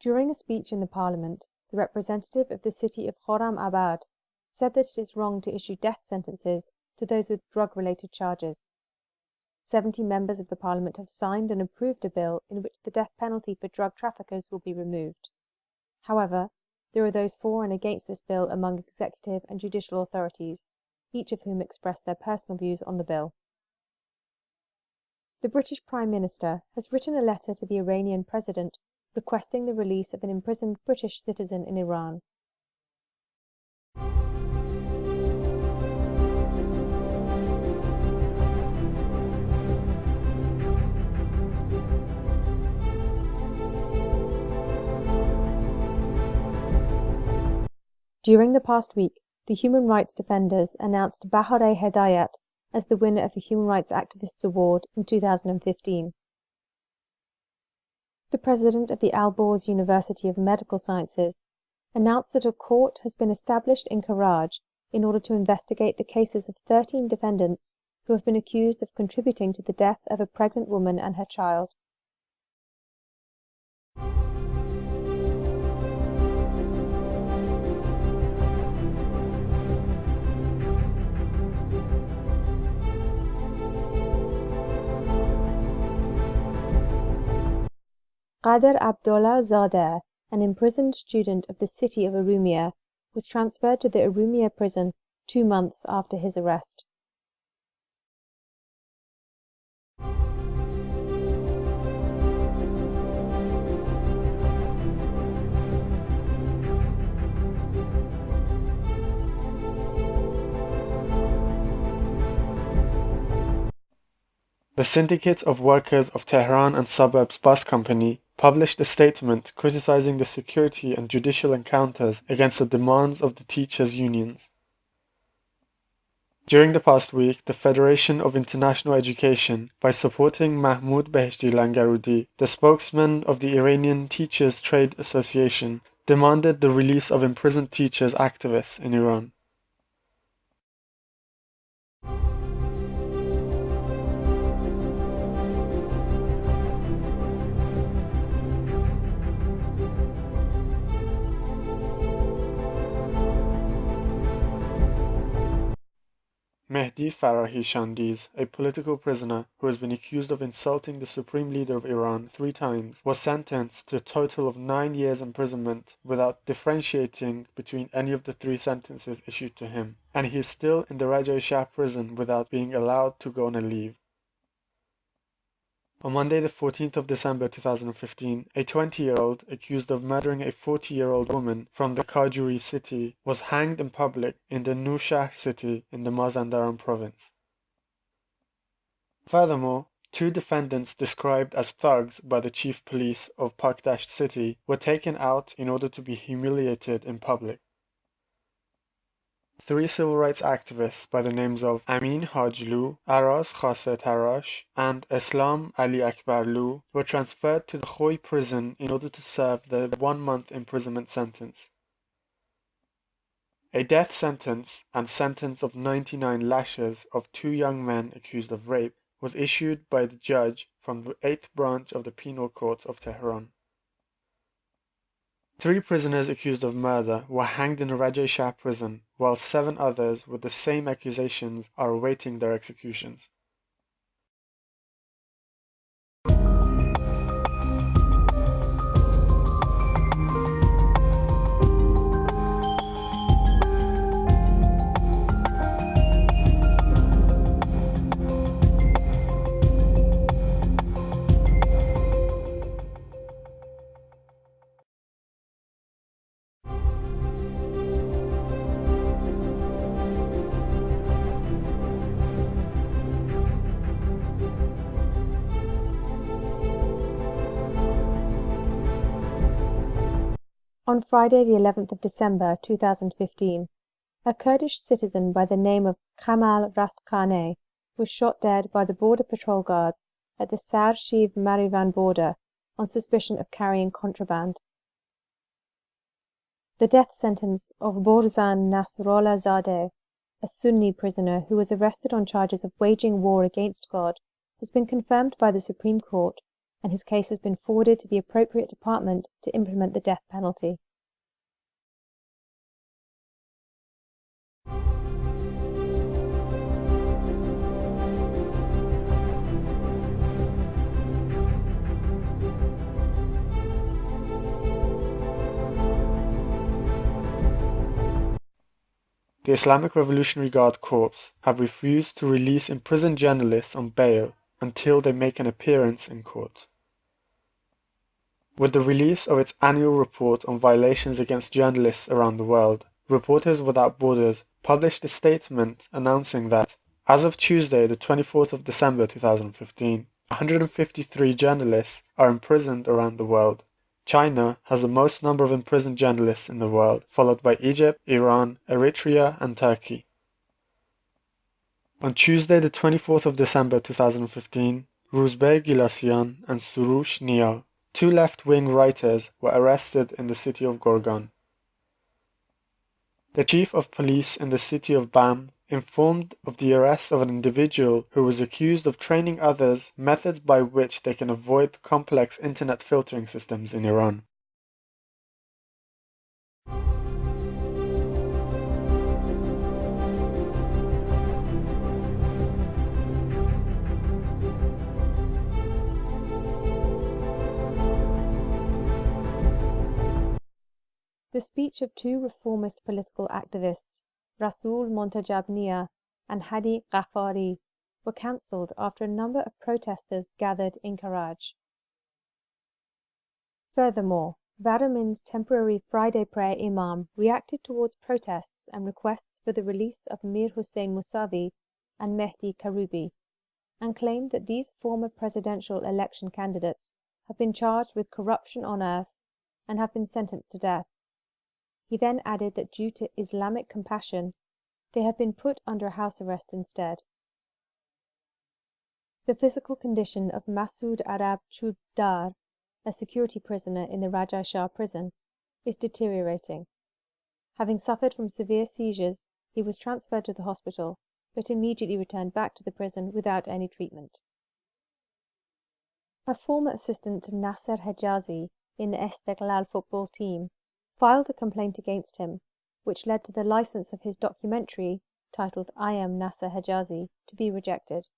During a speech in the parliament, the representative of the city of Khorram-Abad said that it is wrong to issue death sentences to those with drug-related charges. 70 members of the parliament have signed and approved a bill in which the death penalty for drug traffickers will be removed. However, there are those for and against this bill among executive and judicial authorities, each of whom expressed their personal views on the bill. The British Prime Minister has written a letter to the Iranian President requesting the release of an imprisoned British citizen in Iran. During the past week, the human rights defenders announced Bahareh Hedayat as the winner of the Human Rights Activists Award in 2015. The president of the Alborz University of Medical Sciences announced that a court has been established in Karaj in order to investigate the cases of 13 defendants who have been accused of contributing to the death of a pregnant woman and her child. Qader Abdollah Zadeh, an imprisoned student of the city of Urumia, was transferred to the Urumia prison 2 months after his arrest. The Syndicate of Workers of Tehran and Suburbs Bus Company published a statement criticizing the security and judicial encounters against the demands of the teachers' unions. During the past week, the Federation of International Education, by supporting Mahmoud Beheshti Langarudi, the spokesman of the Iranian Teachers Trade Association, demanded the release of imprisoned teachers activists in Iran. Mehdi Farahi Shandiz, a political prisoner who has been accused of insulting the supreme leader of Iran 3 times, was sentenced to a total of 9 years imprisonment without differentiating between any of the 3 sentences issued to him, and he is still in the Rajai Shah prison without being allowed to go on a leave. On Monday the 14th of December 2015, a 20-year-old accused of murdering a 40-year-old woman from the Kajuri city was hanged in public in the Nushahr city in the Mazandaran province. Furthermore, 2 defendants described as thugs by the chief police of Pakdasht city were taken out in order to be humiliated in public. 3 civil rights activists by the names of Amin Hajlu, Araz Khase Tarash, and Islam Ali Akbarlu were transferred to the Khoy prison in order to serve the 1-month imprisonment sentence. A death sentence and sentence of 99 lashes of 2 young men accused of rape was issued by the judge from the 8th branch of the Penal Court of Tehran. 3 prisoners accused of murder were hanged in the Rajai Shah prison, while 7 others with the same accusations are awaiting their executions. On Friday the 11th of December 2015, a Kurdish citizen by the name of Kamal Rastkhane was shot dead by the border patrol guards at the Sarshiv-Marivan border on suspicion of carrying contraband. The death sentence of Borzan Nasrollah Zadeh, a Sunni prisoner who was arrested on charges of waging war against God, has been confirmed by the Supreme Court and his case has been forwarded to the appropriate department to implement the death penalty. The Islamic Revolutionary Guard Corps have refused to release imprisoned journalists on bail until they make an appearance in court. With the release of its annual report on violations against journalists around the world, Reporters Without Borders published a statement announcing that, as of Tuesday, the 24th of December 2015, 153 journalists are imprisoned around the world. China has the most number of imprisoned journalists in the world, followed by Egypt, Iran, Eritrea, and Turkey. On Tuesday, the 24th of December 2015, Rouzbeh Ghelassian and Soroush Nia, two left-wing writers, were arrested in the city of Gorgan. The chief of police in the city of Bam informed of the arrest of an individual who was accused of training others methods by which they can avoid complex internet filtering systems in Iran. The speech of two reformist political activists, Rasul Montajab Nia and Hadi Ghaffari, were cancelled after a number of protesters gathered in Karaj. Furthermore, Vadamin's temporary Friday prayer imam reacted towards protests and requests for the release of Mir Hussein Musavi and Mehdi Karoubi, and claimed that these former presidential election candidates have been charged with corruption on earth and have been sentenced to death. He then added that due to Islamic compassion, they have been put under house arrest instead. The physical condition of Masood Arab Chubdar, a security prisoner in the Raja Shah prison, is deteriorating. Having suffered from severe seizures, he was transferred to the hospital, but immediately returned back to the prison without any treatment. A former assistant to Nasser Hejazi in the Istiqlal football team filed a complaint against him, which led to the license of his documentary, titled I Am Nasser Hejazi, to be rejected.